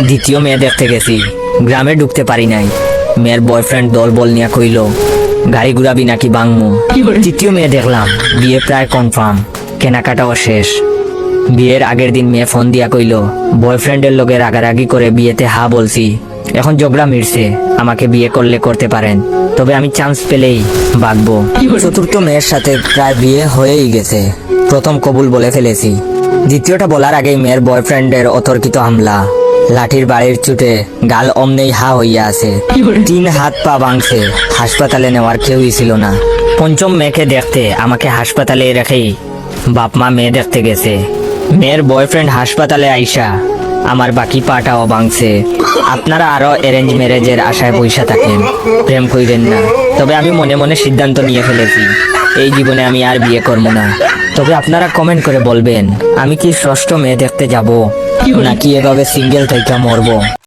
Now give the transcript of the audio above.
দ্বিতীয় মেয়ে দেখতে গেছি, গ্রামে ঢুকতে পারি নাই। মেয়ের বয়ফ্রেন্ড দল বল নিয়ে কইল গাড়ি ঘুরাবি নাকি বাংমু। তৃতীয় মেয়ে দেখলাম, বিয়ে প্রায় কনফার্ম, কেনাকাটাও শেষ। বিয়ের আগের দিন মেয়ে ফোন দিয়া কইল বয়ফ্রেন্ডের লগে রাগারাগি করে বিয়েতে হা বলছি, এখন ঝগড়া মিটছে, আমাকে বিয়ে করলে করতে পারেন, তবে আমি চান্স পেলেই বাঁচবো। চতুর্থ মেয়ের সাথে প্রায় বিয়ে হয়েই গেছে, প্রথম কবুল বলে ফেলেছি। দ্বিতীয়টা বলার আগেই মেয়ের বয়ফ্রেন্ডের অতর্কিত হামলা, লাঠির বাড়ির চুটে গাল অমনেই হা হইয়া আছে, 3 হাত পা ভাঙছে, হাসপাতালে নেওয়ার কেউই ছিল না। পঞ্চম মেয়েকে দেখতে আমাকে হাসপাতালে রেখেই বাপ মা মেয়ে দেখতে গেছে। মেয়ের বয়ফ্রেন্ড হাসপাতালে আইসা আমার বাকি পাটাও ভাঙছে। আপনারা আরো অ্যারেঞ্জ ম্যারেজের আশায় পয়সা থাকেন, প্রেম কইরেন না। তবে আমি মনে মনে সিদ্ধান্ত নিয়ে ফেলেছি, এই জীবনে আমি আর বিয়ে করবো না। তবে আপনারা কমেন্ট করে বলবেন আমি কি ষষ্ঠ মেয়ে দেখতে যাব নাকি এভাবে সিঙ্গেল থেকে মরবো।